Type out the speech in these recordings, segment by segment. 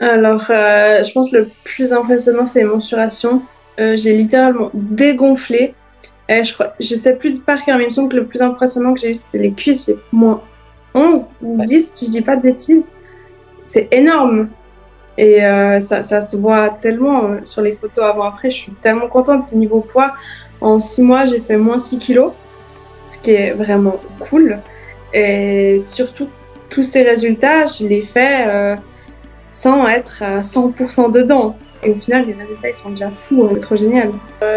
Alors, je pense que le plus impressionnant, c'est les mensurations. J'ai littéralement dégonflé. Je sais plus de par cœur, mais il me semble que le plus impressionnant que j'ai eu, c'était les cuisses. J'ai moins 11 ou Ouais. 10, si je dis pas de bêtises. C'est énorme. Et ça se voit tellement sur les photos avant-après. Je suis tellement contente. Niveau poids, en 6 mois, j'ai fait moins 6 kilos, ce qui est vraiment cool. Et surtout, tous ces résultats, je les fais sans être à 100% dedans. Et au final, les résultats, ils sont déjà fous, c'est trop génial.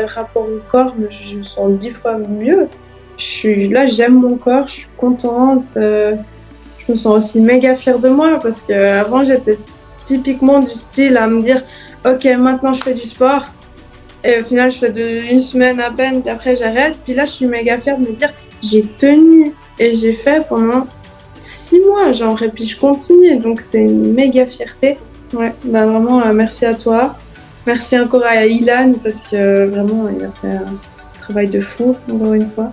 Rapport au corps, je me sens 10 fois mieux. Là, j'aime mon corps, je suis contente. Je me sens aussi méga fière de moi parce que avant j'étais typiquement du style à me dire, ok, maintenant je fais du sport. Et au final, je fais une semaine à peine, puis après j'arrête. Puis là, je suis méga fière de me dire, j'ai tenu et j'ai fait pendant 6 mois, genre, et puis je continue. Donc, c'est une méga fierté. Ouais, bah vraiment, merci à toi. Merci encore à Ilan parce que vraiment, il a fait un travail de fou, encore une fois.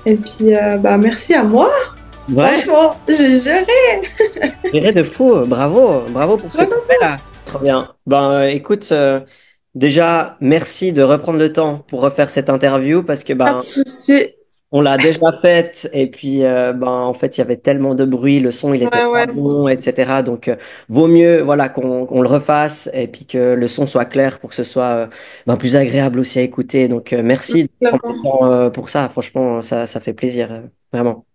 Et puis, bah, merci à moi. Ouais, Franchement, j'ai géré. virée de fou, bravo, bravo pour ce que Trop tu fais contente. là. Trop bien. Ben, écoute, déjà, merci de reprendre le temps pour refaire cette interview parce que Pas de ben, souci. on l'a déjà faite et puis ben, en fait, il y avait tellement de bruit, le son, il était Ouais, pas ouais, bon, etc. Donc, vaut mieux voilà, qu'on le refasse et puis que le son soit clair pour que ce soit ben, plus agréable aussi à écouter. Donc, merci de prendre le clairement. temps pour ça. Franchement, ça fait plaisir, vraiment.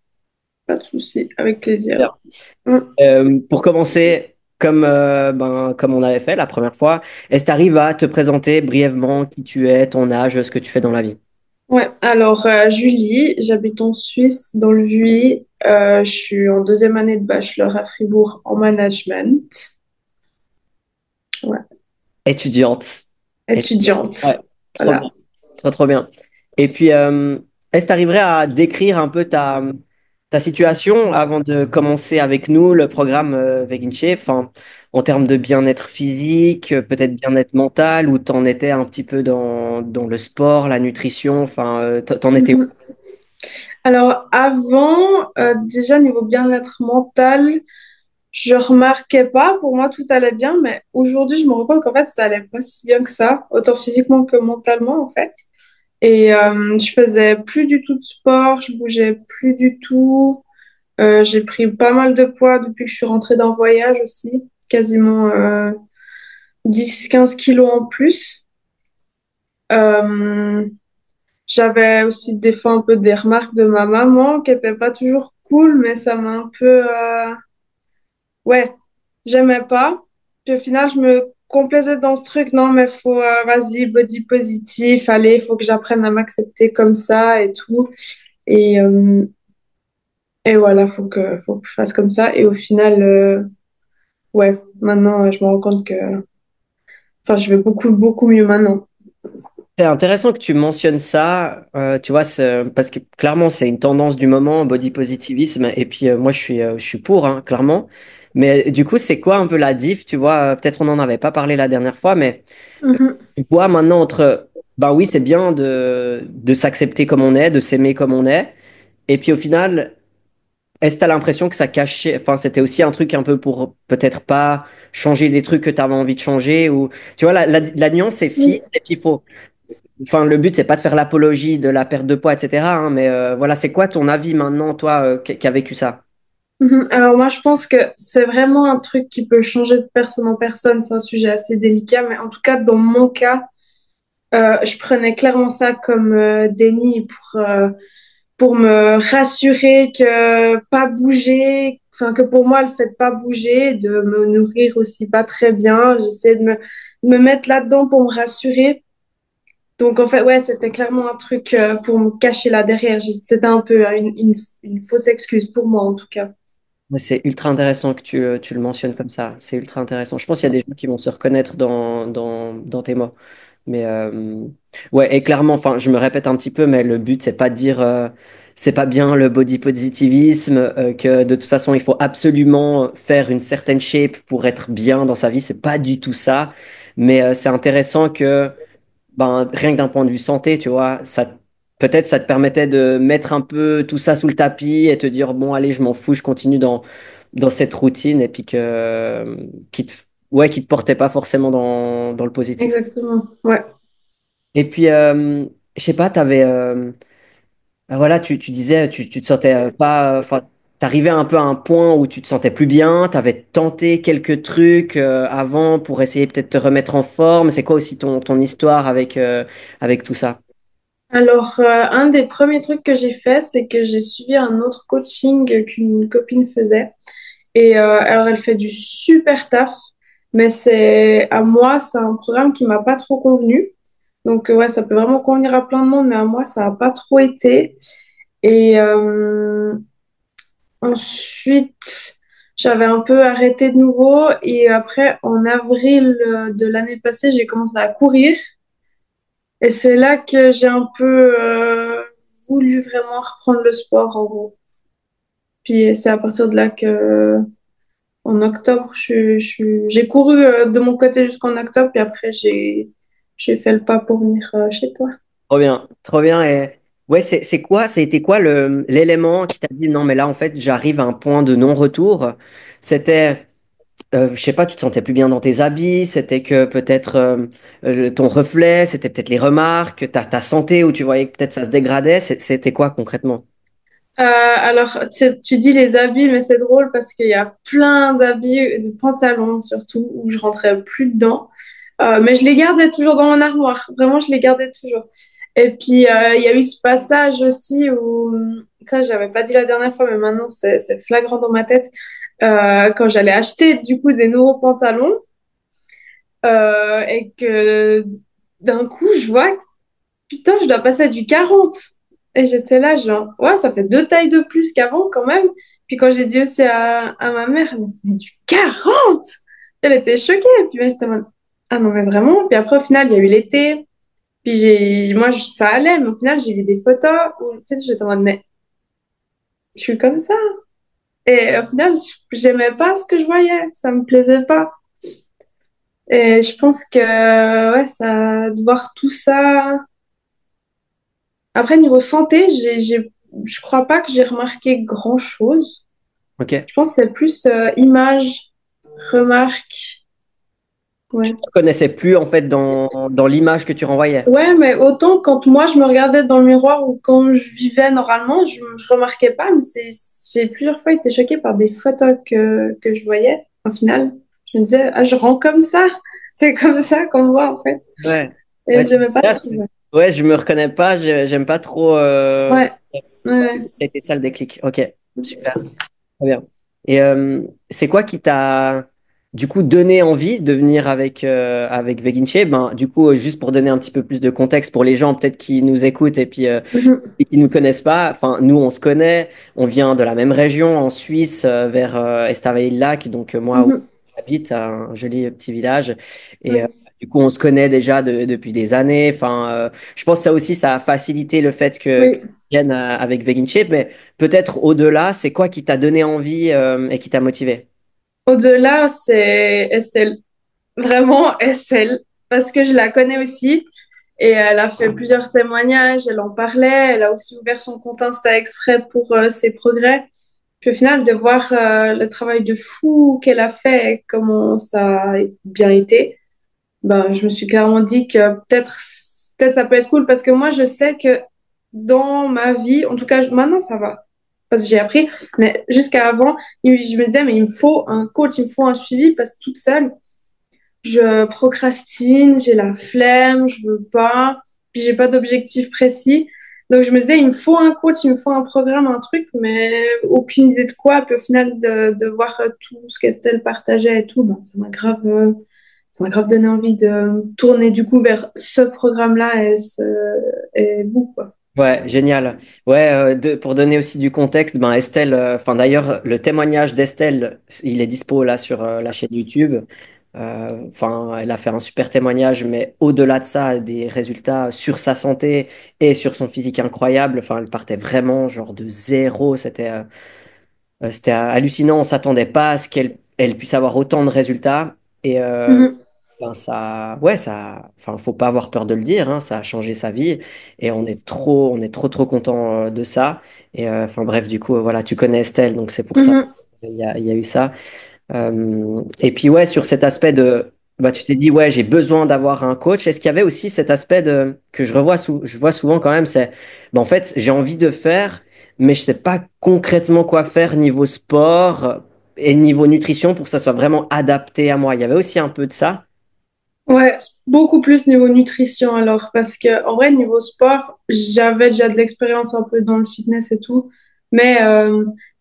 Pas de souci, avec plaisir. Bien. Mm. Pour commencer, comme on avait fait la première fois, est-ce que tu arrives à te présenter brièvement qui tu es, ton âge, ce que tu fais dans la vie? Ouais, alors Julie, j'habite en Suisse, dans le Vuy. Je suis en deuxième année de bachelor à Fribourg en management. Ouais, Étudiante. Ouais, étudiante. trop bien. Voilà. Trop, trop bien. Et puis, est-ce que tu arriverais à décrire un peu ta situation avant de commencer avec nous le programme Vegan Shape, enfin, en termes de bien-être physique, peut-être bien-être mental, ou t'en étais un petit peu dans le sport, la nutrition, enfin, t'en étais où? Mhm. Alors avant, déjà niveau bien-être mental, je remarquais pas. Pour moi, tout allait bien, mais aujourd'hui, je me rends compte qu'en fait, ça allait pas si bien que ça, autant physiquement que mentalement, en fait. Et je faisais plus du tout de sport, je bougeais plus du tout. J'ai pris pas mal de poids depuis que je suis rentrée d'un voyage aussi, quasiment 10-15 kilos en plus. Euh, J'avais aussi des fois un peu des remarques de ma maman qui étaient pas toujours cool, mais ça m'a un peu... ouais, j'aimais pas. Puis au final, je me complaisais dans ce truc. Non, mais faut, vas-y, body positif, allez, faut que j'apprenne à m'accepter comme ça et tout. Et, euh, et voilà, faut que je fasse comme ça. Et au final, ouais, maintenant, je me rends compte que, enfin, je vais beaucoup, beaucoup mieux maintenant. C'est intéressant que tu mentionnes ça, tu vois, parce que clairement, c'est une tendance du moment, body positivisme, et puis moi, je suis pour, hein, clairement. Mais du coup, c'est quoi un peu la diff, tu vois, peut-être on n'en avait pas parlé la dernière fois, mais Mhm. tu vois maintenant entre, ben oui, c'est bien de s'accepter comme on est, de s'aimer comme on est, et puis au final, est-ce que tu as l'impression que ça cachait, enfin, c'était aussi un truc un peu pour peut-être pas changer des trucs que tu avais envie de changer, ou, tu vois, la nuance est fine, et puis il faut. Enfin, le but, c'est pas de faire l'apologie de la perte de poids, etc. Hein, mais voilà, c'est quoi ton avis maintenant, toi, qui a vécu ça? Mhm. Alors moi, je pense que c'est vraiment un truc qui peut changer de personne en personne. C'est un sujet assez délicat, mais en tout cas, dans mon cas, je prenais clairement ça comme déni pour me rassurer que pas bouger, enfin que pour moi, le fait de pas bouger, de me nourrir aussi pas très bien, j'essayais de me mettre là-dedans pour me rassurer. Donc en fait, ouais, c'était clairement un truc pour me cacher là derrière. C'était un peu une fausse excuse pour moi en tout cas. Ouais, c'est ultra intéressant que tu le mentionnes comme ça. C'est ultra intéressant. Je pense qu'il y a des gens qui vont se reconnaître dans tes mots. Mais ouais, et clairement, enfin, je me répète un petit peu, mais le but, c'est pas de dire c'est pas bien le body positivisme, que de toute façon, il faut absolument faire une certaine shape pour être bien dans sa vie. C'est pas du tout ça. Mais c'est intéressant que ben, rien que d'un point de vue santé, tu vois, peut-être ça te permettait de mettre un peu tout ça sous le tapis et te dire, bon, allez, je m'en fous, je continue dans cette routine et puis ouais, qui te portait pas forcément dans le positif. exactement. Ouais. Et puis, je sais pas, voilà, tu disais, tu te sentais pas, enfin, t'arrivais un peu à un point où tu te sentais plus bien, t'avais tenté quelques trucs avant pour essayer peut-être de te remettre en forme. C'est quoi aussi ton histoire avec tout ça? Alors, un des premiers trucs que j'ai fait, c'est que j'ai suivi un autre coaching qu'une copine faisait. Et alors, elle fait du super taf, mais c'est à moi, c'est un programme qui m'a pas trop convenu. Donc, ouais, ça peut vraiment convenir à plein de monde, mais à moi, ça a pas trop été. Et ensuite, j'avais un peu arrêté de nouveau. Et après, en avril de l'année passée, j'ai commencé à courir. Et c'est là que j'ai un peu voulu vraiment reprendre le sport, en gros. Puis c'est à partir de là que, en octobre, j'ai couru de mon côté jusqu'en octobre, puis après, j'ai fait le pas pour venir chez toi. Trop bien, trop bien. Et ouais, c'est quoi, ça a été quoi l'élément qui t'a dit non, mais là, en fait, j'arrive à un point de non-retour? C'était, je sais pas, tu te sentais plus bien dans tes habits, c'était que peut-être ton reflet, c'était peut-être les remarques, ta santé où tu voyais que peut-être ça se dégradait. C'était quoi concrètement? Alors, tu dis les habits, mais c'est drôle parce qu'il y a plein d'habits, de pantalons surtout, où je rentrais plus dedans. Mais je les gardais toujours dans mon armoire. Vraiment, je les gardais toujours. Et puis, il y a eu ce passage aussi où, ça, j'avais pas dit la dernière fois, mais maintenant, c'est flagrant dans ma tête. Quand j'allais acheter, du coup, des nouveaux pantalons, et que d'un coup, je vois, putain, je dois passer à du 40. Et j'étais là, genre, ouais, ça fait 2 tailles de plus qu'avant quand même. Puis quand j'ai dit aussi à ma mère, elle m'a dit, mais du 40. Elle était choquée. Et puis moi, j'étais en mode, ah non, mais vraiment. Puis après, au final, il y a eu l'été. Puis moi, ça allait, mais au final, j'ai vu des photos où, en fait, j'étais en mode, mais je suis comme ça. Et au final, j'aimais pas ce que je voyais. Ça me plaisait pas. Et je pense que, ouais, ça, de voir tout ça. Après, niveau santé, je crois pas que j'ai remarqué grand-chose. Ok. Je pense que c'est plus image, remarque. Tu Ouais. te reconnaissais plus en fait dans l'image que tu renvoyais. Ouais, mais autant quand moi je me regardais dans le miroir ou quand je vivais normalement, je remarquais pas, mais j'ai plusieurs fois été choquée par des photos que je voyais. Au final, je me disais, ah, je rends comme ça. C'est comme ça qu'on me voit en fait. Ouais. Ouais, Et tu dis, j'aimais pas ah, trop. Ouais, ouais, je me reconnais pas, j'aime pas trop. ouais, Ouais, ouais. ça a été ça le déclic. Ok, super. Très bien. Et c'est quoi qui t'a du coup donné envie de venir avec Veginche? Ben, du coup, juste pour donner un petit peu plus de contexte pour les gens peut-être qui nous écoutent Mhm, et qui nous connaissent pas, enfin nous on se connaît, on vient de la même région en Suisse vers Estavayer-le-Lac, donc moi où mhm, j'habite, un joli petit village. Et ouais, du coup on se connaît déjà depuis des années. Enfin, je pense que ça aussi ça a facilité le fait que oui. vienne avec Vegan Shape, mais peut-être au-delà, c'est quoi qui t'a donné envie et qui t'a motivé? Au-delà, c'est Estelle. Vraiment, Estelle. Parce que je la connais aussi. Et elle a fait plusieurs témoignages, elle en parlait. Elle a aussi ouvert son compte Insta exprès pour ses progrès. Puis au final, de voir le travail de fou qu'elle a fait et comment ça a bien été, ben, je me suis clairement dit que peut-être ça peut être cool parce que moi, je sais que dans ma vie, en tout cas, maintenant, ça va. Parce que j'ai appris, mais jusqu'à avant, je me disais, mais il me faut un coach, il me faut un suivi parce que toute seule, je procrastine, j'ai la flemme, je veux pas, puis j'ai pas d'objectif précis. Donc je me disais, il me faut un coach, il me faut un programme, un truc, mais aucune idée de quoi. Puis au final, de voir tout ce qu'Estelle partageait et tout, ben, ça m'a grave donné envie de tourner du coup vers ce programme-là et vous, quoi. Ouais, génial. Ouais, pour donner aussi du contexte, ben Estelle, enfin d'ailleurs, le témoignage d'Estelle, il est dispo là sur la chaîne YouTube. Enfin, elle a fait un super témoignage, mais au-delà de ça, des résultats sur sa santé et sur son physique incroyable. Enfin, elle partait vraiment genre de zéro. C'était hallucinant. On s'attendait pas à ce qu'elle puisse avoir autant de résultats. Et Mhm, ben ça, ouais, ça, enfin, faut pas avoir peur de le dire, hein, ça a changé sa vie et on est trop content de ça. Et enfin bref, du coup, voilà, tu connais Estelle, donc c'est pour ça. mhm. Il y a eu ça. Et puis ouais, sur cet aspect de, bah, tu t'es dit, ouais, j'ai besoin d'avoir un coach. Est-ce qu'il y avait aussi cet aspect de, que je vois souvent quand même, c'est, bah, en fait, j'ai envie de faire, mais je sais pas concrètement quoi faire niveau sport et niveau nutrition pour que ça soit vraiment adapté à moi. Il y avait aussi un peu de ça. Ouais, beaucoup plus niveau nutrition alors, parce que en vrai, niveau sport, j'avais déjà de l'expérience un peu dans le fitness et tout, mais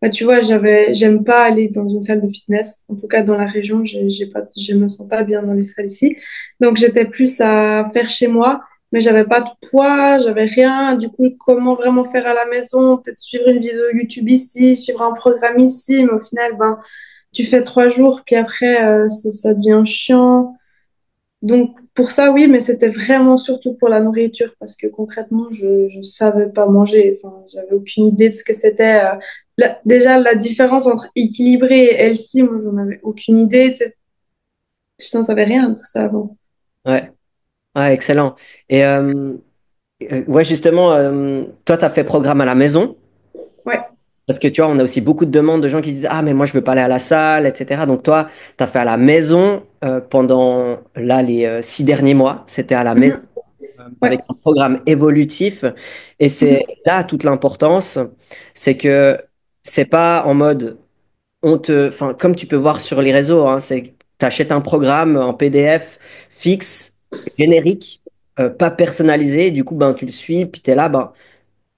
bah, tu vois, j'aime pas aller dans une salle de fitness. En tout cas, dans la région, j'ai pas, je me sens pas bien dans les salles ici. Donc, j'étais plus à faire chez moi, mais j'avais pas de poids, j'avais rien. Du coup, comment vraiment faire à la maison? Peut-être suivre une vidéo YouTube ici, suivre un programme ici, mais au final, ben, tu fais 3 jours, puis après, ça devient chiant. Donc, pour ça, oui, mais c'était vraiment surtout pour la nourriture, parce que concrètement, je savais pas manger. Enfin, j'avais aucune idée de ce que c'était. Déjà, la différence entre équilibré et healthy, moi, j'en avais aucune idée. Tu sais, je n'en savais rien de tout ça avant. Ouais, ouais, excellent. Et ouais, justement, toi, tu as fait programme à la maison. Ouais. Parce que tu vois, on a aussi beaucoup de demandes de gens qui disent, ah, mais moi, je veux pas aller à la salle, etc. Donc, toi, tu as fait à la maison pendant là, les 6 derniers mois. C'était à la maison Mhm. avec Ouais. un programme évolutif. Et c'est Mhm. là toute l'importance. C'est que c'est pas en mode, enfin, comme tu peux voir sur les réseaux, hein, c'est tu achètes un programme en PDF fixe, générique, pas personnalisé. Du coup, ben, tu le suis, puis tu es là, ben,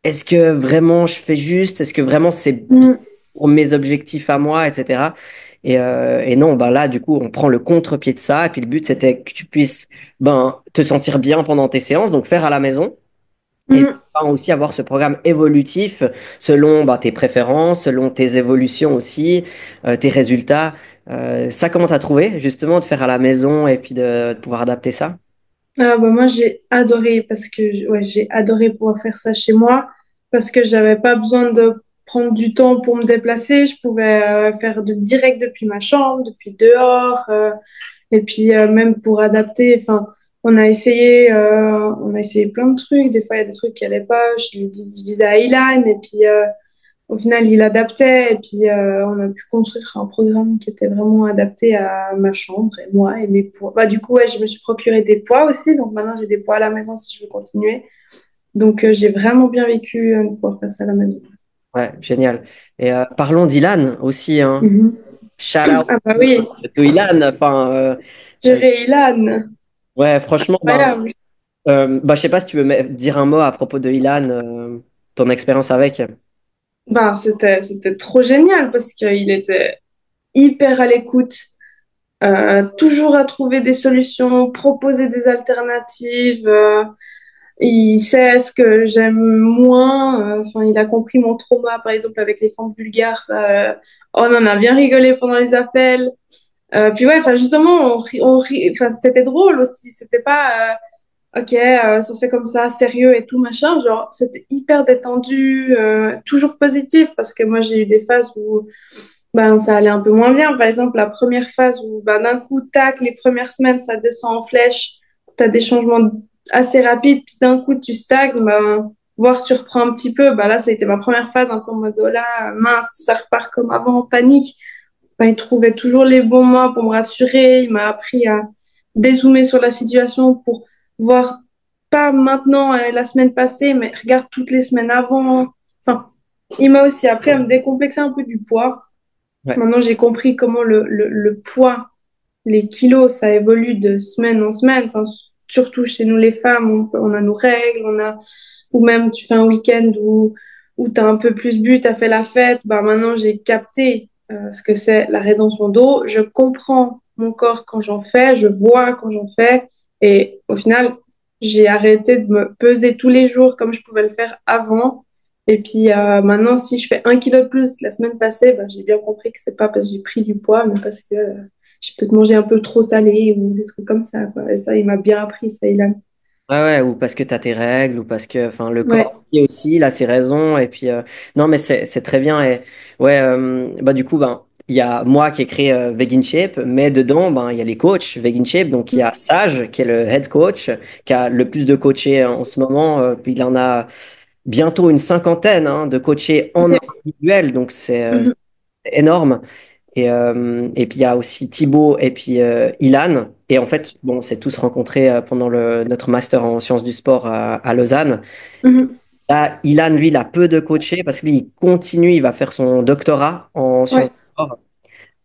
est-ce que vraiment je fais juste? Est-ce que vraiment c'est bien Mhm. pour mes objectifs à moi, etc. Et non, ben là, du coup, on prend le contre-pied de ça. Et puis le but, c'était que tu puisses ben, te sentir bien pendant tes séances, donc faire à la maison. Et Mhm. ben, aussi avoir ce programme évolutif selon ben, tes préférences, selon tes évolutions aussi, tes résultats. Ça, comment t'as trouvé, justement, de faire à la maison et puis de pouvoir adapter ça? Ah, bah, moi, j'ai adoré parce que ouais, j'ai adoré pouvoir faire ça chez moi parce que j'avais pas besoin de prendre du temps pour me déplacer. Je pouvais faire direct depuis ma chambre, depuis dehors. Et puis même pour adapter, enfin, on a essayé plein de trucs. Des fois, il y a des trucs qui allaient pas. Je disais à Ilan, et puis au final, il adaptait. Et puis on a pu construire un programme qui était vraiment adapté à ma chambre et moi et mes poids. Bah, du coup, ouais, je me suis procuré des poids aussi. Donc maintenant, j'ai des poids à la maison si je veux continuer. Donc j'ai vraiment bien vécu de pouvoir faire ça à la maison. Ouais, génial. Et parlons d'Ilan aussi, hein. Mhm. Shout out Ah bah oui, to Ilan. Enfin, gérer Ilan, ouais, franchement, ben, incroyable. je sais pas si tu veux dire un mot à propos de Ilan, ton expérience avec. Ben, c'était trop génial parce qu'il était hyper à l'écoute, toujours à trouver des solutions, proposer des alternatives. Il sait ce que j'aime moins. Enfin, il a compris mon trauma, par exemple, avec les fentes vulgaires. Ça, on en a bien rigolé pendant les appels. Puis ouais, enfin justement, enfin c'était drôle aussi. C'était pas ok, ça se fait comme ça, sérieux et tout machin. Genre, c'était hyper détendu, toujours positif parce que moi j'ai eu des phases où ben ça allait un peu moins bien. Par exemple, la première phase où ben, d'un coup, tac, les premières semaines ça descend en flèche, t'as des changements assez rapides, puis d'un coup tu stagnes, ben voire tu reprends un petit peu. Ben là, ça a été ma première phase un peu en mode oh là, mince, ça repart comme avant, panique. Ben, il trouvait toujours les bons mots pour me rassurer. Il m'a appris à dézoomer sur la situation pour voir, pas maintenant, la semaine passée, mais regarde toutes les semaines avant. Enfin, il m'a aussi appris à me décomplexer un peu du poids. Ouais. Maintenant, j'ai compris comment le poids, les kilos, ça évolue de semaine en semaine. Enfin, surtout chez nous, les femmes, on a nos règles, ou même tu fais un week-end où tu as un peu plus bu, tu as fait la fête. Ben, maintenant, j'ai capté ce que c'est la rétention d'eau. Je comprends mon corps quand j'en fais, je vois quand j'en fais. Et au final, j'ai arrêté de me peser tous les jours comme je pouvais le faire avant. Et puis maintenant, si je fais 1 kilo de plus que la semaine passée, ben, j'ai bien compris que c'est pas parce que j'ai pris du poids, mais parce que j'ai peut-être mangé un peu trop salé ou des trucs comme ça, quoi. Et ça, il m'a bien appris, ça, Ilan. Ouais, ouais, ou parce que tu as tes règles, ou parce que enfin, le Ouais. corps il aussi, il a ses raisons. Et puis, non, mais c'est très bien. Et ouais, bah, du coup, ben, il y a moi qui ai créé Vegan Shape, mais dedans, ben, il y a les coachs Vegan Shape. Donc, il y a Sage, qui est le head coach, qui a le plus de coachés en ce moment. Puis, il en a bientôt une cinquantaine hein, de coachés en Ok. individuel. Donc, c'est Mhm. énorme. Et puis il y a aussi Thibaut et puis Ilan. Et en fait, bon, on s'est tous rencontrés pendant notre master en sciences du sport à Lausanne. Mhm. Là, Ilan, lui, il a peu de coachés parce que lui, il continue, il va faire son doctorat en sciences Ouais. du sport.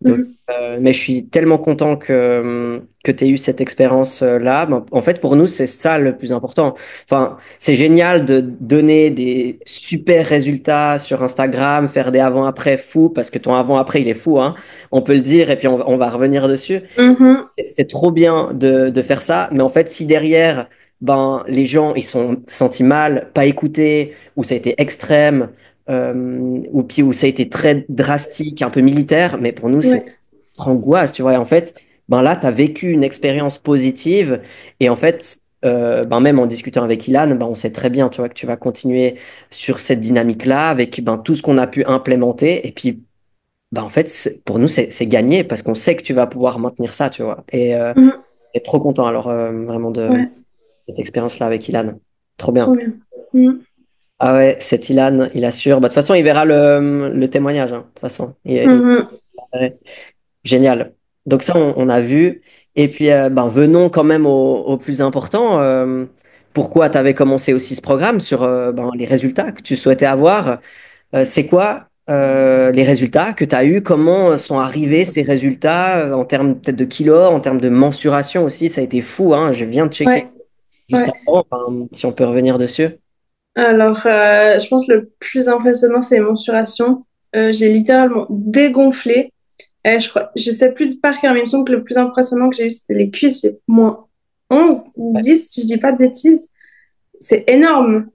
Donc, Mhm. mais je suis tellement content que tu aies eu cette expérience-là. Ben, en fait, pour nous, c'est ça le plus important. Enfin, c'est génial de donner des super résultats sur Instagram, faire des avant-après fous, parce que ton avant-après, il est fou, hein. On peut le dire et puis on va revenir dessus. Mhm. C'est trop bien de faire ça, mais en fait, si derrière, ben, les gens ils sont sentis mal, pas écoutés, ou ça a été extrême, ou puis où ça a été très drastique, un peu militaire, mais pour nous, c'est Ouais. angoisse, tu vois. Et en fait, ben là, tu as vécu une expérience positive, et en fait, ben, même en discutant avec Ilan, ben, on sait très bien, tu vois, que tu vas continuer sur cette dynamique-là avec ben, tout ce qu'on a pu implémenter, et puis bah en fait, pour nous, c'est gagné parce qu'on sait que tu vas pouvoir maintenir ça, tu vois. Mhm. Et trop content alors vraiment de Ouais. cette expérience-là avec Ilan. Trop bien. Trop bien. Mhm. Ah ouais, cet Ilan, il assure. Bah, de toute façon, il verra le témoignage, hein, de toute façon. Mhm. Ouais, génial. Donc ça, on a vu. Et puis, ben, venons quand même au plus important. Pourquoi tu avais commencé aussi ce programme sur ben, les résultats que tu souhaitais avoir? C'est quoi les résultats que tu as eus? Comment sont arrivés ces résultats en termes peut-être de kilos, en termes de mensuration aussi? Ça a été fou, hein. Je viens de checker Ouais. juste Ouais. avant, enfin, si on peut revenir dessus. Alors, je pense que le plus impressionnant, c'est les mensurations. J'ai littéralement dégonflé. Je sais plus de par cœur, mais il me semble que le plus impressionnant que j'ai eu, c'était les cuisses. J'ai moins 11 ou Ouais, 10, si je dis pas de bêtises. C'est énorme.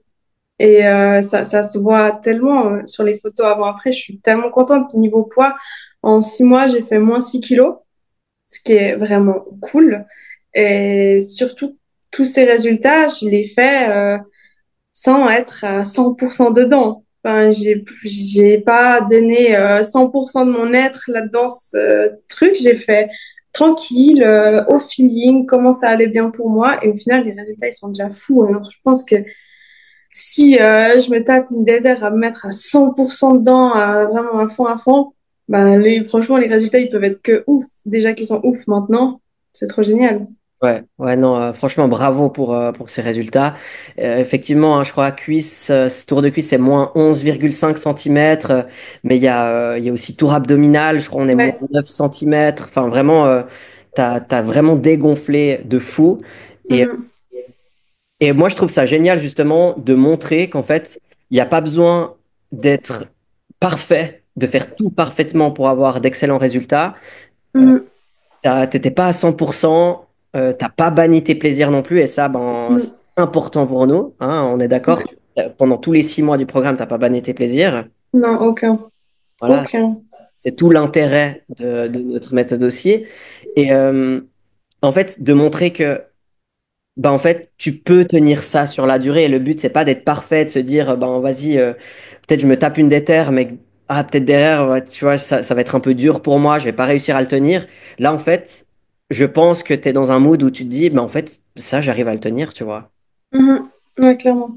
Et ça se voit tellement sur les photos avant-après. Je suis tellement contente. Niveau poids, en 6 mois, j'ai fait moins 6 kilos, ce qui est vraiment cool. Et surtout, tous ces résultats, je les fais sans être à 100% dedans. Enfin, j'ai pas donné 100% de mon être là dans ce truc. J'ai fait tranquille, au feeling, comment ça allait bien pour moi. Et au final, les résultats, ils sont déjà fous. Alors, je pense que si je me tape une déterre à me mettre à 100% dedans, vraiment à fond, bah, franchement, les résultats, ils peuvent être que ouf. Déjà qu'ils sont ouf maintenant, c'est trop génial. ouais, ouais, non, franchement, bravo pour ces résultats. Effectivement, hein, je crois à cuisse, ce tour de cuisse, c'est moins 11,5 cm, mais il y a aussi tour abdominal, je crois on est moins Ouais. 9 cm. Enfin, vraiment, t'as vraiment dégonflé de fou. Et Mhm. Et moi, je trouve ça génial justement de montrer qu'en fait, il n'y a pas besoin d'être parfait, de faire tout parfaitement pour avoir d'excellents résultats. Mhm. T'étais pas à 100%, t'as pas banni tes plaisirs non plus, et ça, ben, c'est Mhm. important pour nous, hein, on est d'accord. Ouais. Pendant tous les 6 mois du programme, t'as pas banni tes plaisirs. Non, aucun. Voilà, Aucun. c'est tout l'intérêt de notre méthode aussi. Et en fait, de montrer que ben en fait, tu peux tenir ça sur la durée. Et le but, c'est pas d'être parfait, de se dire, ben vas-y, peut-être je me tape une déterre, mais ah, peut-être derrière, ouais, tu vois, ça va être un peu dur pour moi, je vais pas réussir à le tenir. Là, en fait, je pense que tu es dans un mood où tu te dis, ben en fait, ça, j'arrive à le tenir, tu vois. Mhm. Ouais, clairement.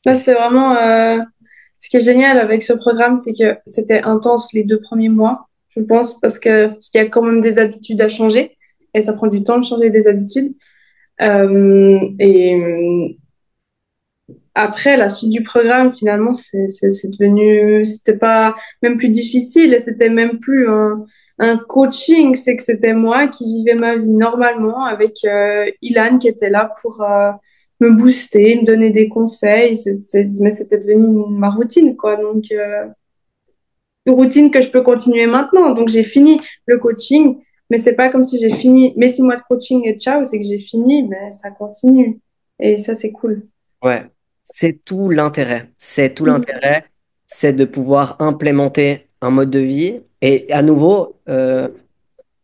Et Là, c'est vraiment ce qui est génial avec ce programme, c'est que c'était intense les 2 premiers mois, je pense, parce qu'il y a quand même des habitudes à changer et ça prend du temps de changer des habitudes. Et après, la suite du programme, finalement, c'est devenu, c'était pas même plus difficile et c'était même plus un coaching, c'est que c'était moi qui vivais ma vie normalement avec Ilan qui était là pour me booster, me donner des conseils. Mais c'était devenu ma routine, quoi. Donc, une routine que je peux continuer maintenant. Donc, j'ai fini le coaching, mais c'est pas comme si j'ai fini mes 6 mois de coaching et ciao, c'est que j'ai fini, mais ça continue. Et ça, c'est cool. ouais, c'est tout l'intérêt. C'est tout Mhm. l'intérêt, c'est de pouvoir implémenter un mode de vie. Et à nouveau,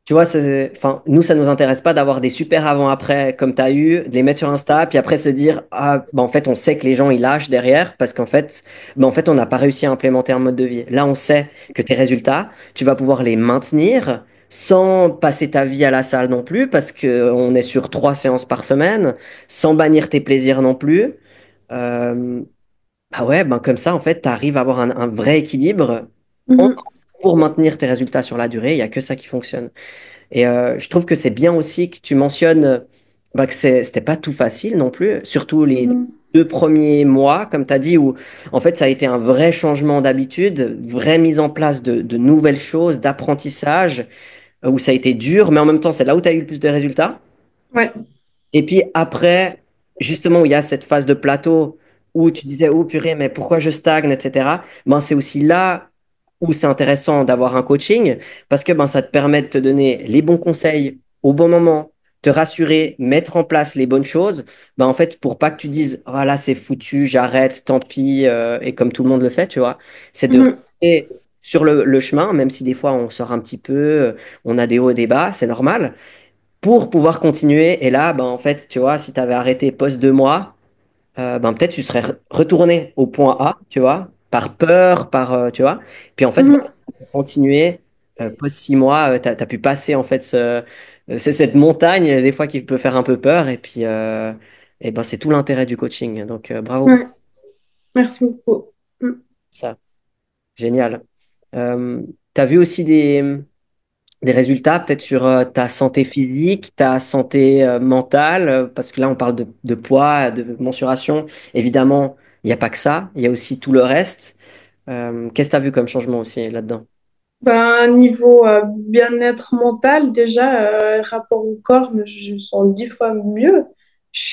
tu vois, enfin, nous, ça nous intéresse pas d'avoir des super avant-après comme tu as eu, de les mettre sur Insta, puis après se dire, ah, bah, en fait, on sait que les gens, ils lâchent derrière parce qu'en fait, bah, en fait, on n'a pas réussi à implémenter un mode de vie. Là, on sait que tes résultats, tu vas pouvoir les maintenir sans passer ta vie à la salle non plus parce qu'on est sur 3 séances par semaine, sans bannir tes plaisirs non plus. Euh, bah ouais, ben comme ça, en fait, tu arrives à avoir un vrai équilibre Mhm. pour maintenir tes résultats sur la durée, il n'y a que ça qui fonctionne. Et je trouve que c'est bien aussi que tu mentionnes bah, que c'était pas tout facile non plus, surtout les Mhm. 2 premiers mois, comme tu as dit, où en fait ça a été un vrai changement d'habitude, vraie mise en place de nouvelles choses, d'apprentissage, où ça a été dur, mais en même temps c'est là où tu as eu le plus de résultats. Ouais. Et puis après, justement, où il y a cette phase de plateau où tu disais, oh purée, mais pourquoi je stagne, etc. Ben, c'est aussi là où c'est intéressant d'avoir un coaching parce que ben, ça te permet de te donner les bons conseils au bon moment, te rassurer, mettre en place les bonnes choses. Ben, en fait, pour pas que tu dises, ah là, c'est foutu, j'arrête, tant pis, et comme tout le monde le fait, tu vois, c'est de Mhm. rester sur le chemin, même si des fois on sort un petit peu, on a des hauts et des bas, c'est normal pour pouvoir continuer. Et là, ben, en fait, tu vois, si tu avais arrêté post 2 mois, ben, peut-être tu serais retourné au point A, tu vois, par peur, tu vois. Puis en fait, ben, Mhm. pour continuer, post 6 mois, tu as pu passer, en fait, c'est cette montagne, des fois, qui peut faire un peu peur. Et ben, c'est tout l'intérêt du coaching. Donc, bravo pour Ouais. Merci beaucoup. Mhm. ça. Génial. Tu as vu aussi des résultats peut-être sur ta santé physique, ta santé mentale, parce que là, on parle de poids, de mensuration. Évidemment, il n'y a pas que ça, il y a aussi tout le reste. Qu'est-ce que tu as vu comme changement aussi là-dedans? Ben, niveau bien-être mental, déjà, rapport au corps, je me sens 10 fois mieux.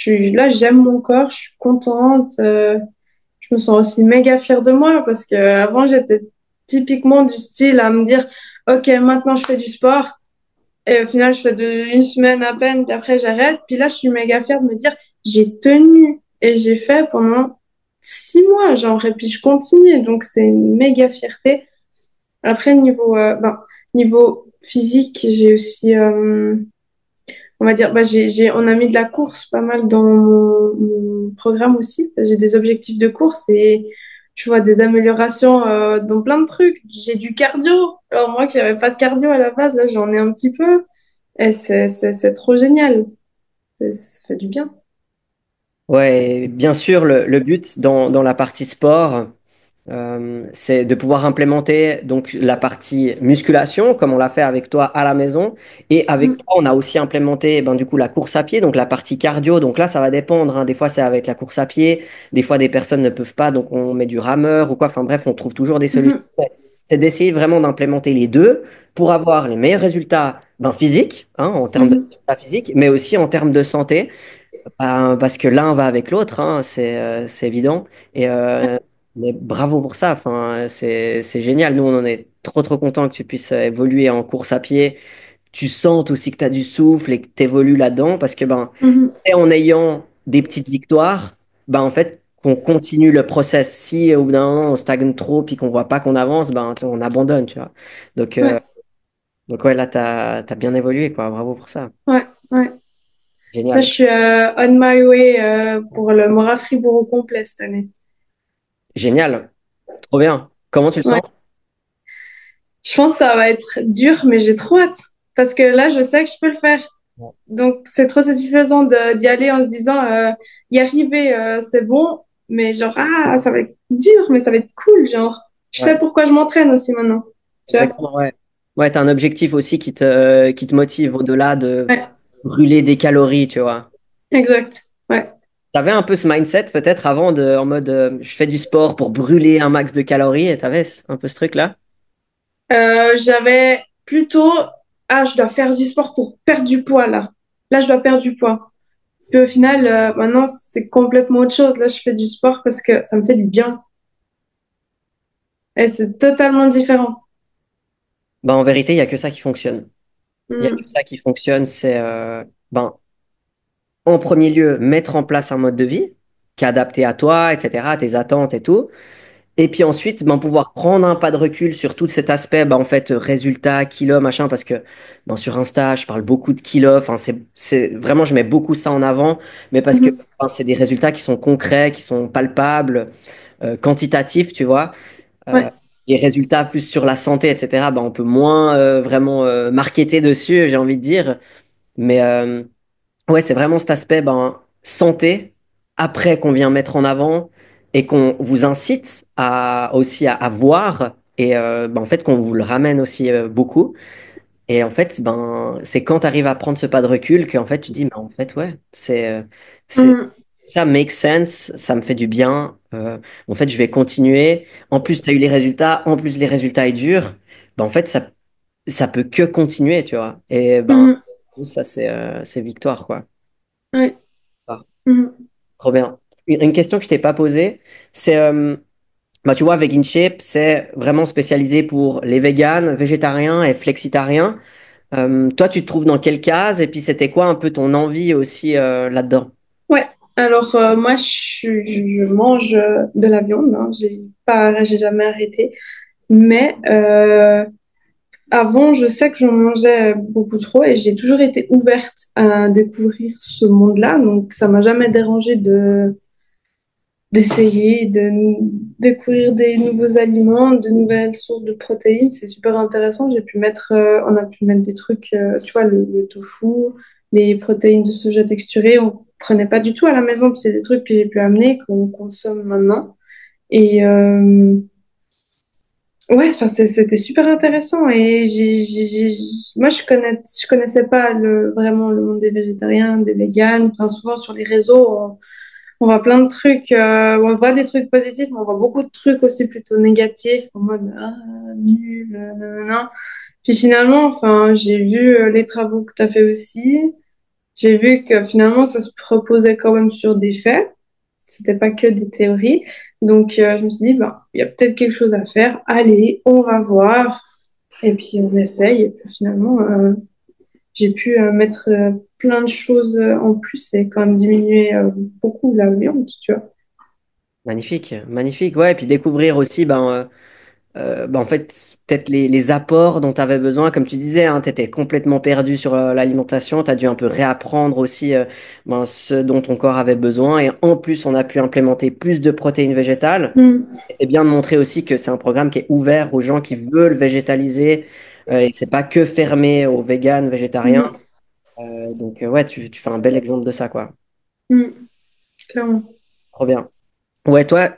Là, j'aime mon corps, je suis contente. Je me sens aussi méga fière de moi parce que avant, j'étais typiquement du style à me dire, OK, maintenant je fais du sport. Et au final, je fais une semaine à peine, puis après j'arrête. Puis là, je suis méga fière de me dire, j'ai tenu et j'ai fait pendant 6 mois, genre, et puis je continue. Donc, c'est une méga fierté. Après, niveau physique, j'ai aussi, on va dire, on a mis de la course pas mal dans mon programme aussi. J'ai des objectifs de course et je vois des améliorations dans plein de trucs. J'ai du cardio. Alors moi, qui n'avais pas de cardio à la base, là, j'en ai un petit peu. Et c'est trop génial. Ça fait du bien. Ouais, bien sûr, le but dans la partie sport, c'est de pouvoir implémenter donc la partie musculation, comme on l'a fait avec toi à la maison. Et avec Mm, toi, on a aussi implémenté ben, du coup la course à pied, donc la partie cardio. Donc là, ça va dépendre, hein. Des fois, c'est avec la course à pied. Des fois, des personnes ne peuvent pas, donc on met du rameur ou quoi. Enfin bref, on trouve toujours des solutions. mhm, Ouais. C'est d'essayer vraiment d'implémenter les deux pour avoir les meilleurs résultats ben, physiques, hein, en termes de mhm. résultats physiques, mais aussi en termes de santé. Ben, parce que l'un va avec l'autre, hein, c'est évident. Et mais bravo pour ça. Enfin, c'est génial. Nous, on en est trop, trop contents que tu puisses évoluer en course à pied. Tu sens aussi que tu as du souffle et que tu évolues là-dedans. Parce que ben, Mhm. et en ayant des petites victoires, ben, en fait, qu'on continue le process. Si au bout d'un moment, on stagne trop puis qu'on voit pas qu'on avance, ben, on abandonne, tu vois. Donc, Ouais, donc ouais, là, tu as bien évolué, quoi. Bravo pour ça. ouais, ouais. Là, je Génial. suis on my way pour le Mora Fribourg au complet cette année. Génial. Trop bien. Comment tu le Ouais. sens? Je pense que ça va être dur, mais j'ai trop hâte. Parce que là, je sais que je peux le faire. Donc, c'est trop satisfaisant d'y aller en se disant, y arriver, c'est bon. Mais genre, ah, ça va être dur, mais ça va être cool, genre. Je sais Ouais, pourquoi je m'entraîne aussi maintenant. Tu vois? exactement, ouais. Ouais, t'as un objectif aussi qui te motive au-delà de Ouais, brûler des calories, tu vois. exact. Ouais. T'avais un peu ce mindset peut-être avant en mode je fais du sport pour brûler un max de calories et t'avais un peu ce truc-là? J'avais plutôt, ah, je dois faire du sport pour perdre du poids, là. Là, je dois perdre du poids. Puis au final, maintenant, c'est complètement autre chose. Là, je fais du sport parce que ça me fait du bien. Et c'est totalement différent. Ben, en vérité, il n'y a que ça qui fonctionne. Il n'y a que Mm. ça qui fonctionne, c'est ben, en premier lieu mettre en place un mode de vie qui est adapté à toi, etc., à tes attentes et tout. Et puis ensuite, ben, pouvoir prendre un pas de recul sur tout cet aspect, ben, en fait, résultats, kilos, machin, parce que ben, sur Insta, je parle beaucoup de kilos. Enfin, vraiment, je mets beaucoup ça en avant, mais parce que Mhm. ben, c'est des résultats qui sont concrets, qui sont palpables, quantitatifs, tu vois. Euh, Ouais. les résultats plus sur la santé, etc., ben, on peut moins vraiment marketer dessus, j'ai envie de dire. Mais ouais, c'est vraiment cet aspect ben, santé, après qu'on vient mettre en avant et qu'on vous incite aussi à voir. et ben, en fait qu'on vous le ramène aussi beaucoup. Et en fait, ben, c'est quand tu arrives à prendre ce pas de recul qu'en fait tu dis, mais en fait, ouais, c'est, Mhm. ça make sense, ça me fait du bien. En fait, je vais continuer. En plus, tu as eu les résultats, en plus, les résultats, ils durent. Ben, en fait, ça peut que continuer, tu vois. Et ben, Mhm. ça, c'est victoire, quoi. Ouais. Ah, Mhm. trop bien. Une question que je t'ai pas posée, c'est, bah, tu vois, Vegan Shape, c'est vraiment spécialisé pour les véganes, végétariens et flexitariens. Toi, tu te trouves dans quelle case? Et puis, c'était quoi un peu ton envie aussi là-dedans? Ouais. Alors, moi, je mange de la viande, hein. J'ai jamais arrêté. Mais avant, je sais que j'en mangeais beaucoup trop et j'ai toujours été ouverte à découvrir ce monde-là. Donc, ça m'a jamais dérangé d'essayer de découvrir des nouveaux aliments, de nouvelles sources de protéines. C'est super intéressant. On a pu mettre des trucs, tu vois, le tofu, les protéines de soja texturées. On prenait pas du tout à la maison. Puis c'est des trucs que j'ai pu amener, qu'on consomme maintenant. Et ouais, enfin, c'était super intéressant. Et moi, je connaissais pas vraiment le monde des végétariens, des véganes. Enfin, souvent sur les réseaux, on voit plein de trucs, on voit des trucs positifs, mais on voit beaucoup de trucs aussi plutôt négatifs, en mode ah, nul, nanana. Puis finalement, enfin, j'ai vu les travaux que tu as fait aussi. J'ai vu que finalement, ça se proposait quand même sur des faits. C'était pas que des théories. Donc, je me suis dit, bah, il y a peut-être quelque chose à faire. Allez, on va voir. Et puis, on essaye. Et puis, finalement, j'ai pu mettre plein de choses en plus et quand même diminuer beaucoup la viande, tu vois. Magnifique, magnifique. Ouais, et puis découvrir aussi, ben, en fait, peut-être les apports dont tu avais besoin. Comme tu disais, tu étais complètement perdu sur l'alimentation. Tu as dû un peu réapprendre aussi ben, ce dont ton corps avait besoin. Et en plus, on a pu implémenter plus de protéines végétales. Mm. Et bien de montrer aussi que c'est un programme qui est ouvert aux gens qui veulent végétaliser. Et que c'est pas que fermé aux véganes, végétariens. Mhm. Donc, ouais, tu fais un bel exemple de ça, quoi. Mm. Clairement. Trop bien. Ouais, toi,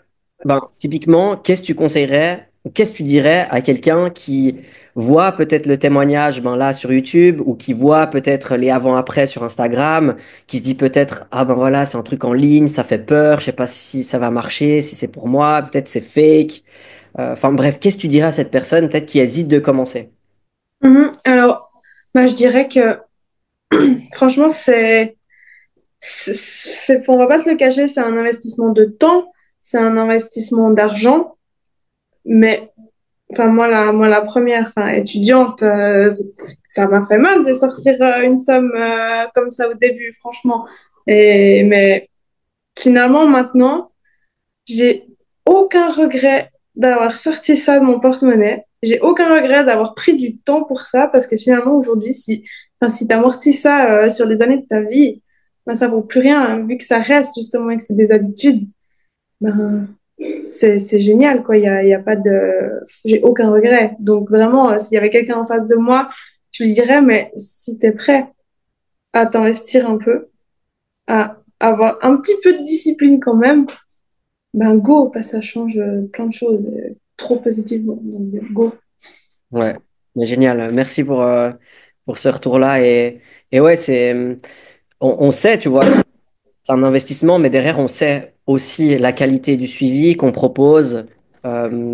ben, typiquement, qu'est-ce que tu conseillerais, ou qu'est-ce que tu dirais à quelqu'un qui voit peut-être le témoignage ben, là sur YouTube ou qui voit peut-être les avant-après sur Instagram, qui se dit peut-être, ah ben voilà, c'est un truc en ligne, ça fait peur, je sais pas si ça va marcher, si c'est pour moi, peut-être c'est fake. Enfin bref, qu'est-ce que tu dirais à cette personne peut-être qui hésite de commencer? Mhm. Alors, bah, je dirais que franchement, on va pas se le cacher, c'est un investissement de temps, c'est un investissement d'argent, mais enfin, moi, la première, enfin, étudiante, ça m'a fait mal de sortir une somme comme ça au début, franchement. Mais finalement, maintenant, j'ai aucun regret d'avoir sorti ça de mon porte-monnaie. J'ai aucun regret d'avoir pris du temps pour ça parce que finalement, aujourd'hui, si tu amortis ça sur les années de ta vie, ben, ça vaut plus rien, hein. Vu que ça reste justement et que c'est des habitudes, ben, c'est génial, quoi. Il y a pas de, j'ai aucun regret. Donc vraiment, s'il y avait quelqu'un en face de moi, je lui dirais, mais si tu es prêt à t'investir un peu, à avoir un petit peu de discipline quand même, ben go, parce que ça change plein de choses, trop positivement. Donc go. Ouais, mais génial. Merci pour ce retour-là. Et ouais, on sait, tu vois, c'est un investissement, mais derrière, on sait aussi la qualité du suivi qu'on propose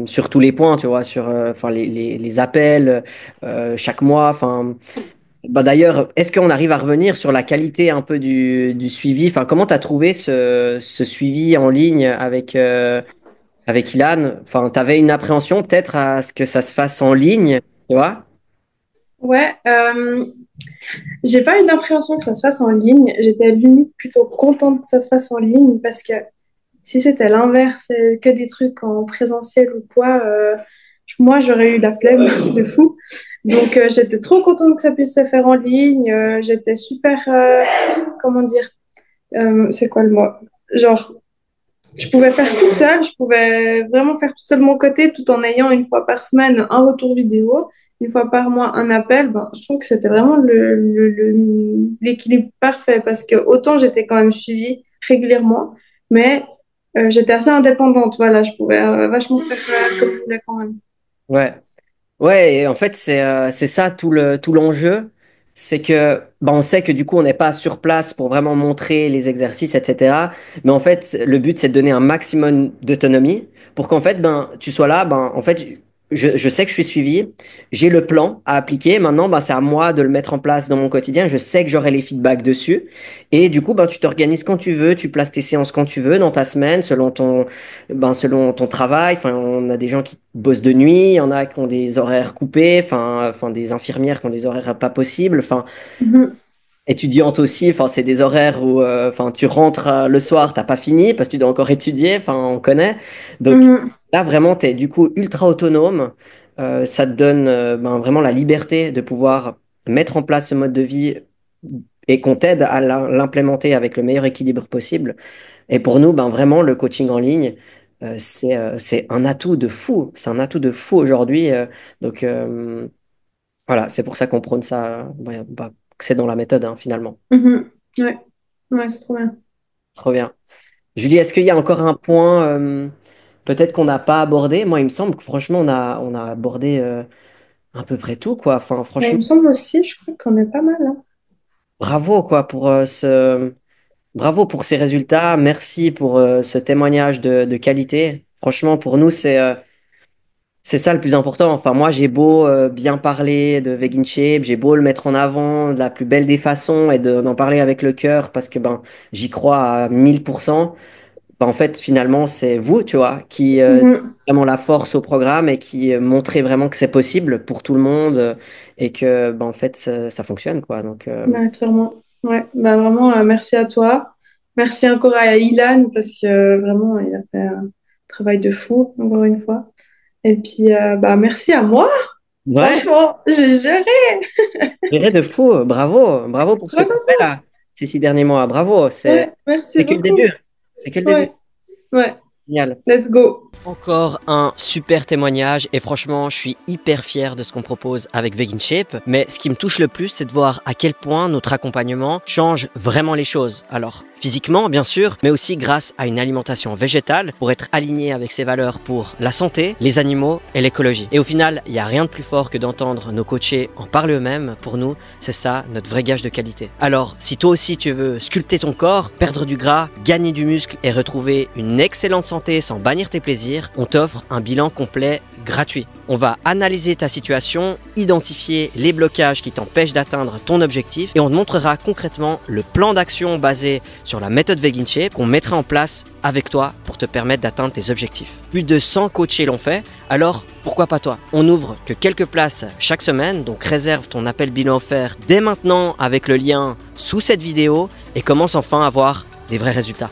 sur tous les points, tu vois, sur enfin, les appels chaque mois. Enfin, bah, d'ailleurs, est-ce qu'on arrive à revenir sur la qualité un peu du suivi? Enfin, comment tu as trouvé ce suivi en ligne avec Ilan? Enfin, tu avais une appréhension peut-être à ce que ça se fasse en ligne, tu vois? Ouais, j'ai pas eu d'impréhension que ça se fasse en ligne. J'étais limite plutôt contente que ça se fasse en ligne parce que si c'était l'inverse, que des trucs en présentiel ou quoi, moi j'aurais eu la flemme de fou. Donc j'étais trop contente que ça puisse se faire en ligne. J'étais super, comment dire, c'est quoi le mot? Genre, je pouvais faire toute seule, je pouvais vraiment faire toute seule de mon côté tout en ayant une fois par semaine un retour vidéo, une fois par mois un appel. Ben, je trouve que c'était vraiment l'équilibre parfait parce que autant j'étais quand même suivie régulièrement, mais j'étais assez indépendante. Voilà, je pouvais vachement faire comme je voulais quand même. Ouais. Ouais, et en fait, c'est ça tout l'enjeu. C'est que bah, on sait que du coup, on n'est pas sur place pour vraiment montrer les exercices, etc. Mais en fait, le but, c'est de donner un maximum d'autonomie pour qu'en fait, ben, tu sois là. Ben, en fait, je sais que je suis suivi. J'ai le plan à appliquer. Maintenant, ben, c'est à moi de le mettre en place dans mon quotidien. Je sais que j'aurai les feedbacks dessus. Et du coup, ben, tu t'organises quand tu veux. Tu places tes séances quand tu veux dans ta semaine, selon ton travail. Enfin, on a des gens qui bossent de nuit, il y en a qui ont des horaires coupés, enfin des infirmières qui ont des horaires pas possibles, enfin Mhm. étudiantes aussi, enfin c'est des horaires où enfin tu rentres le soir, t'as pas fini parce que tu dois encore étudier, enfin on connaît. Donc Mhm. là vraiment tu es du coup ultra autonome. Ça te donne ben, vraiment la liberté de pouvoir mettre en place ce mode de vie et qu'on t'aide à l'implémenter avec le meilleur équilibre possible. Et pour nous, ben vraiment, le coaching en ligne, c'est un atout de fou. C'est un atout de fou aujourd'hui. Donc, voilà, c'est pour ça qu'on prône ça. Que c'est dans la méthode, hein, finalement. Mhm. Ouais, ouais, c'est trop bien. Trop bien. Julie, est-ce qu'il y a encore un point peut-être qu'on n'a pas abordé? Moi, il me semble que franchement, on a abordé à peu près tout, quoi. Enfin, Ouais, il franchement, me semble aussi, je crois qu'on est pas mal, hein. bravo, quoi, pour bravo pour ces résultats. Merci pour ce témoignage de qualité. Franchement, pour nous, c'est ça le plus important. Enfin, moi, j'ai beau bien parler de Vegan Shape, j'ai beau le mettre en avant de la plus belle des façons et d'en parler avec le cœur parce que ben, j'y crois à 1000%. Ben, en fait, finalement, c'est vous, tu vois, qui Mhm. vraiment la force au programme et qui montrez vraiment que c'est possible pour tout le monde et que, ben, en fait, ça fonctionne, quoi. Donc, Ouais, clairement. Ouais, bah vraiment, merci à toi. Merci encore à Ilan parce que vraiment, il a fait un travail de fou, encore une fois. Et puis, bah merci à moi. ouais, Franchement, j'ai géré. géré de fou. Bravo, bravo pour C'est ce que pas tu ma as fait là, ces 6 derniers mois. Bravo, faute. Ouais, merci c'est que le début. beaucoup. C'est que le début. Ouais, ouais. Génial. Let's go. Encore un super témoignage et franchement, je suis hyper fier de ce qu'on propose avec Vegan Shape. Mais ce qui me touche le plus, c'est de voir à quel point notre accompagnement change vraiment les choses. Alors, physiquement, bien sûr, mais aussi grâce à une alimentation végétale pour être aligné avec ses valeurs pour la santé, les animaux et l'écologie. Et au final, il n'y a rien de plus fort que d'entendre nos coachés en parler eux-mêmes. Pour nous, c'est ça notre vrai gage de qualité. Alors, si toi aussi tu veux sculpter ton corps, perdre du gras, gagner du muscle et retrouver une excellente santé sans bannir tes plaisirs, on t'offre un bilan complet gratuit. On va analyser ta situation, identifier les blocages qui t'empêchent d'atteindre ton objectif et on te montrera concrètement le plan d'action basé sur la méthode Vegan Shape qu'on mettra en place avec toi pour te permettre d'atteindre tes objectifs. Plus de 100 coachés l'ont fait, alors pourquoi pas toi? On n'ouvre que quelques places chaque semaine, donc réserve ton appel bilan offert dès maintenant avec le lien sous cette vidéo et commence enfin à voir des vrais résultats.